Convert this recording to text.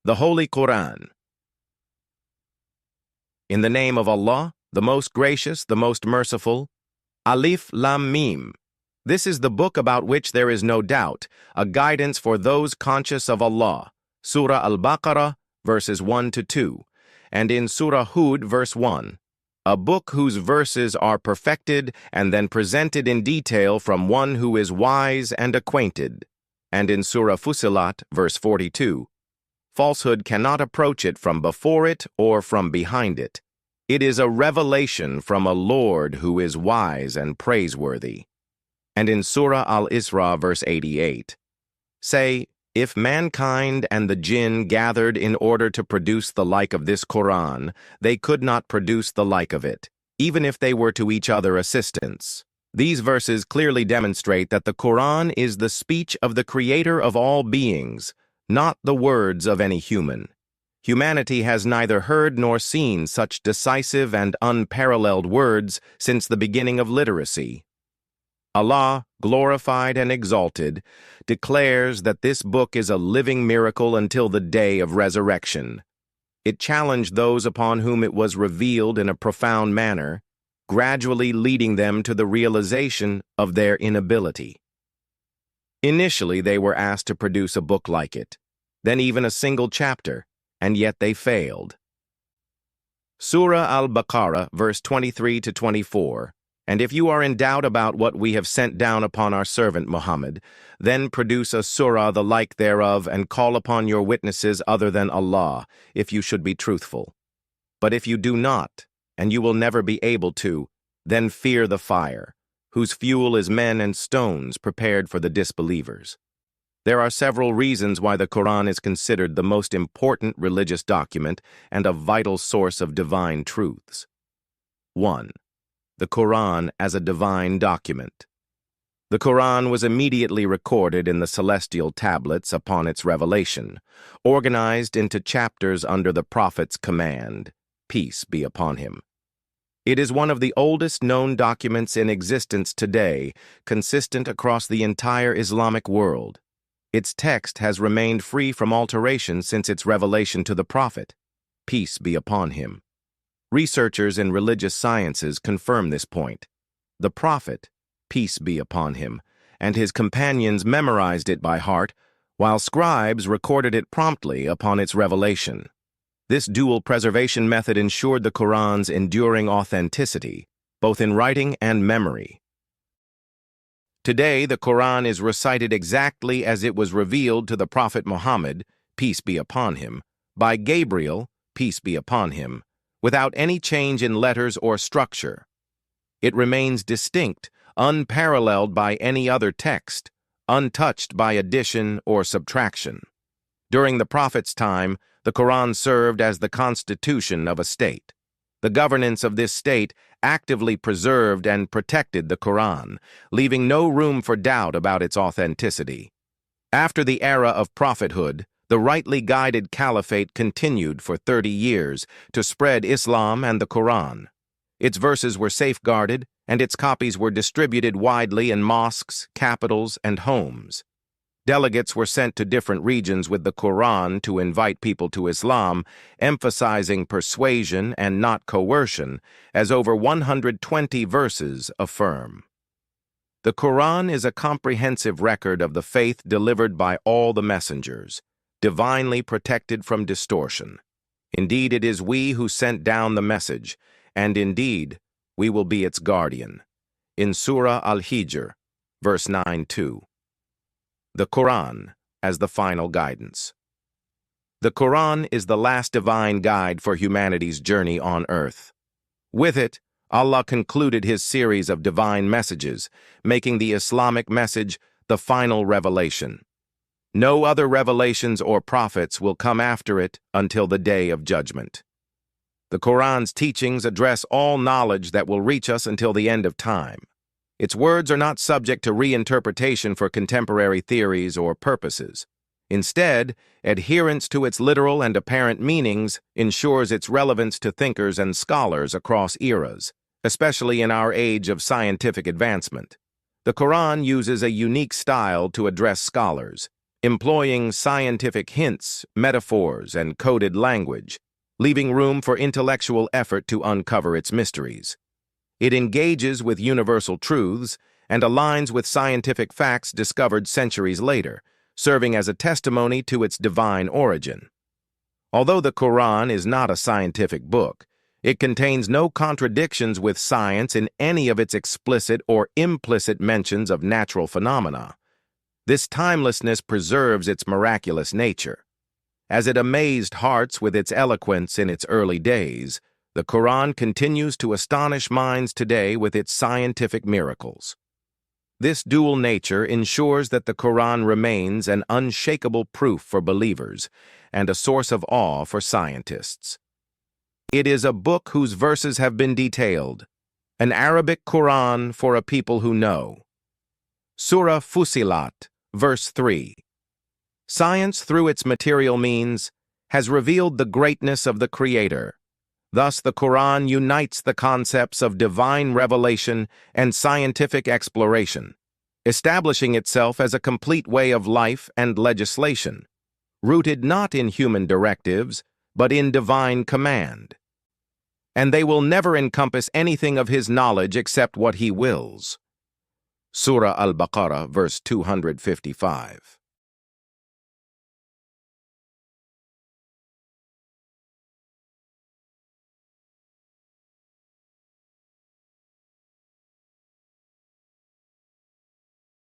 The Holy Quran. In the name of Allah, the most gracious, the most merciful. Alif Lam Mim. This is the book about which there is no doubt, a guidance for those conscious of Allah. Surah Al-Baqarah, verses 1 to 2, and in Surah Hud, verse 1. A book whose verses are perfected and then presented in detail from one who is wise and acquainted. And in Surah Fussilat, verse 42. Falsehood cannot approach it from before it or from behind it. It is a revelation from a Lord who is wise and praiseworthy. And in Surah Al-Isra, verse 88, say, if mankind and the jinn gathered in order to produce the like of this Quran, they could not produce the like of it, even if they were to each other assistants. These verses clearly demonstrate that the Quran is the speech of the Creator of all beings, not the words of any human. Humanity has neither heard nor seen such decisive and unparalleled words since the beginning of literacy. Allah, glorified and exalted, declares that this book is a living miracle until the day of resurrection. It challenged those upon whom it was revealed in a profound manner, gradually leading them to the realization of their inability. Initially, they were asked to produce a book like it, then even a single chapter, and yet they failed. Surah Al-Baqarah, verse 23 to 24. And if you are in doubt about what we have sent down upon our servant Muhammad, then produce a surah the like thereof and call upon your witnesses other than Allah, if you should be truthful. But if you do not, and you will never be able to, then fear the fire, whose fuel is men and stones prepared for the disbelievers. There are several reasons why the Quran is considered the most important religious document and a vital source of divine truths. 1. The Quran as a divine document. The Quran was immediately recorded in the celestial tablets upon its revelation, organized into chapters under the Prophet's command, peace be upon him. It is one of the oldest known documents in existence today, consistent across the entire Islamic world. Its text has remained free from alteration since its revelation to the Prophet, peace be upon him. Researchers in religious sciences confirm this point. The Prophet, peace be upon him, and his companions memorized it by heart, while scribes recorded it promptly upon its revelation. This dual preservation method ensured the Quran's enduring authenticity, both in writing and memory. Today, the Quran is recited exactly as it was revealed to the Prophet Muhammad, peace be upon him, by Gabriel, peace be upon him, without any change in letters or structure. It remains distinct, unparalleled by any other text, untouched by addition or subtraction. During the Prophet's time, the Quran served as the constitution of a state. The governance of this state actively preserved and protected the Quran, leaving no room for doubt about its authenticity. After the era of prophethood, the rightly guided caliphate continued for 30 years to spread Islam and the Quran. Its verses were safeguarded, and its copies were distributed widely in mosques, capitals, and homes. Delegates were sent to different regions with the Quran to invite people to Islam, emphasizing persuasion and not coercion, as over 120 verses affirm. The Quran is a comprehensive record of the faith delivered by all the messengers, divinely protected from distortion. Indeed, it is we who sent down the message, and indeed, we will be its guardian. In Surah Al-Hijr, verse 9-2. The Quran as the final guidance. The Quran is the last divine guide for humanity's journey on earth. With it, Allah concluded his series of divine messages, making the Islamic message the final revelation. No other revelations or prophets will come after it until the day of judgment. The Quran's teachings address all knowledge that will reach us until the end of time. Its words are not subject to reinterpretation for contemporary theories or purposes. Instead, adherence to its literal and apparent meanings ensures its relevance to thinkers and scholars across eras, especially in our age of scientific advancement. The Quran uses a unique style to address scholars. employing scientific hints, metaphors, and coded language, leaving room for intellectual effort to uncover its mysteries. It engages with universal truths and aligns with scientific facts discovered centuries later, serving as a testimony to its divine origin. Although the Quran is not a scientific book, it contains no contradictions with science in any of its explicit or implicit mentions of natural phenomena. This timelessness preserves its miraculous nature. As it amazed hearts with its eloquence in its early days, the Quran continues to astonish minds today with its scientific miracles. This dual nature ensures that the Quran remains an unshakable proof for believers and a source of awe for scientists. It is a book whose verses have been detailed, an Arabic Quran for a people who know. Surah Fussilat, verse 3. Science, through its material means, has revealed the greatness of the Creator. Thus, the Quran unites the concepts of divine revelation and scientific exploration, establishing itself as a complete way of life and legislation, rooted not in human directives, but in divine command. And they will never encompass anything of His knowledge except what He wills. Surah Al-Baqarah, verse 255.